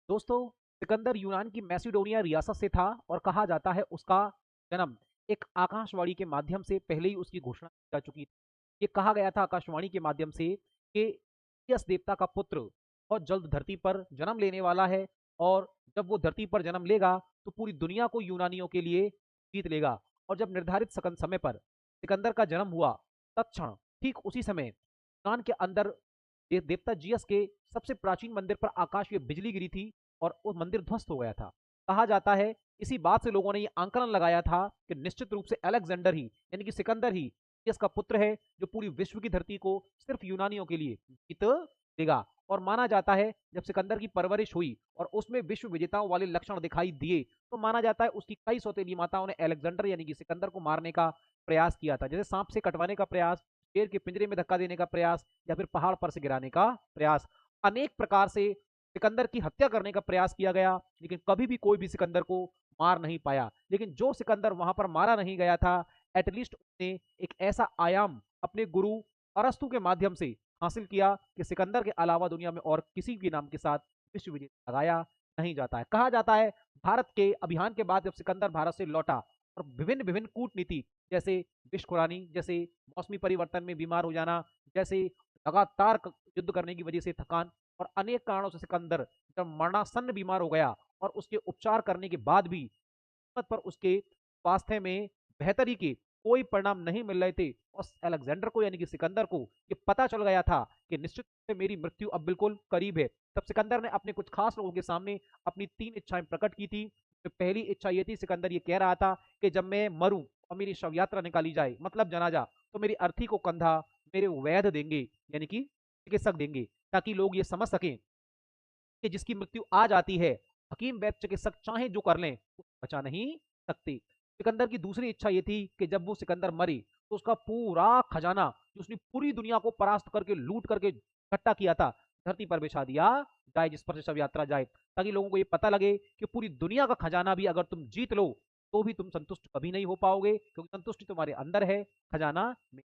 दोस्तों, सिकंदर यूनान की मैसिडोनिया रियासत से था और कहा जाता है उसका जन्म एक आकाशवाणी के माध्यम से पहले ही उसकी घोषणा की जा चुकी थी। ये कहा गया था आकाशवाणी के माध्यम से कि यस देवता का पुत्र बहुत जल्द धरती पर जन्म लेने वाला है और जब वो धरती पर जन्म लेगा तो पूरी दुनिया को यूनानियों के लिए जीत लेगा। और जब निर्धारित समय पर सिकंदर का जन्म हुआ, तत्क्षण ठीक उसी समय यूनान के अंदर देवता जियस के सबसे प्राचीन मंदिर पर आकाशीय बिजली गिरी थी और वो मंदिर ध्वस्त हो गया था। कहा जाता है इसी बात से लोगों ने ये आंकलन लगाया था कि निश्चित रूप से अलेक्जेंडर ही यानी कि सिकंदर ही जियस का पुत्र है जो पूरी विश्व की धरती को सिर्फ यूनानियों के लिए जीत देगा। और माना जाता है जब सिकंदर की परवरिश हुई और उसमें विश्व विजेताओं वाले लक्षण दिखाई दिए तो माना जाता है उसकी कई सौतेली माताओं ने अलेक्जेंडर यानी कि सिकंदर को मारने का प्रयास किया था, जैसे सांप से कटवाने का प्रयास, शेर के पिंजरे में धक्का देने का प्रयास या फिर पहाड़ पर से गिराने का प्रयास। अनेक प्रकार से सिकंदर की हत्या करने का प्रयास किया गया, लेकिन कभी भी कोई भी सिकंदर को मार नहीं पाया। लेकिन जो सिकंदर वहां पर मारा नहीं गया था, एटलीस्ट उसने एक ऐसा आयाम अपने गुरु अरस्तु के माध्यम से हासिल किया कि सिकंदर के अलावा दुनिया में और किसी भी नाम के साथ विश्व विजय लगाया नहीं जाता है। कहा जाता है भारत के अभियान के बाद जब सिकंदर भारत से लौटा और विभिन्न विभिन्न कूटनीति जैसे विषखुरानी, जैसे मौसमी परिवर्तन में बीमार हो जाना, जैसे लगातार युद्ध करने की वजह से थकान और अनेक कारणों से सिकंदर जब मरणासन्न बीमार हो गया और उसके उपचार करने के बाद भी पर उसके स्वास्थ्य में बेहतरी के कोई परिणाम नहीं मिल रहे थे और अलेक्जेंडर को यानी कि सिकंदर को ये पता चल गया था कि निश्चित रूप से मेरी मृत्यु अब बिल्कुल करीब है। तब सिकंदर ने अपने कुछ खास लोगों के सामने अपनी 3 इच्छाएं प्रकट की थी। तो पहली इच्छा ये थी, सिकंदर ये कह रहा था कि जब मैं मरूं और मेरी शव यात्रा निकाली जाए मतलब जनाजा, तो मेरी अर्थी को कंधा मेरे वैद्य देंगे यानी कि चिकित्सक देंगे, ताकि लोग ये समझ सकें कि जिसकी मृत्यु आ जाती है हकीम वैद्य चिकित्सक चाहे जो कर लें बचा नहीं सकते। सिकंदर की दूसरी इच्छा ये थी कि जब वो सिकंदर मरे तो उसका पूरा खजाना जो उसने पूरी दुनिया को परास्त करके लूट करके इकट्ठा किया था धरती पर बिछा दिया जाए, जिस पर से शव यात्रा जाए, ताकि लोगों को ये पता लगे कि पूरी दुनिया का खजाना भी अगर तुम जीत लो तो भी तुम संतुष्ट कभी नहीं हो पाओगे, क्योंकि संतुष्टि तुम्हारे अंदर है, खजाना में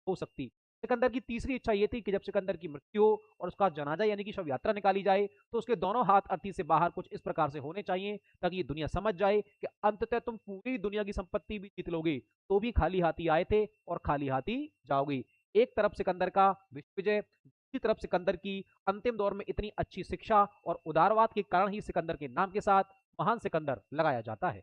हो सकती। सिकंदर की तीसरी इच्छा ये थी कि जब सिकंदर की मृत्यु हो और उसका जनाजा यानी कि शव यात्रा निकाली जाए तो उसके दोनों हाथ अर्थी से बाहर कुछ इस प्रकार से होने चाहिए ताकि ये दुनिया समझ जाए कि अंततः तुम पूरी दुनिया की संपत्ति भी जीत लोगे तो भी खाली हाथी आए थे और खाली हाथी जाओगे। एक तरफ सिकंदर का विश्व विजय, दूसरी तरफ सिकंदर की अंतिम दौर में इतनी अच्छी शिक्षा और उदारवाद के कारण ही सिकंदर के नाम के साथ महान सिकंदर लगाया जाता है।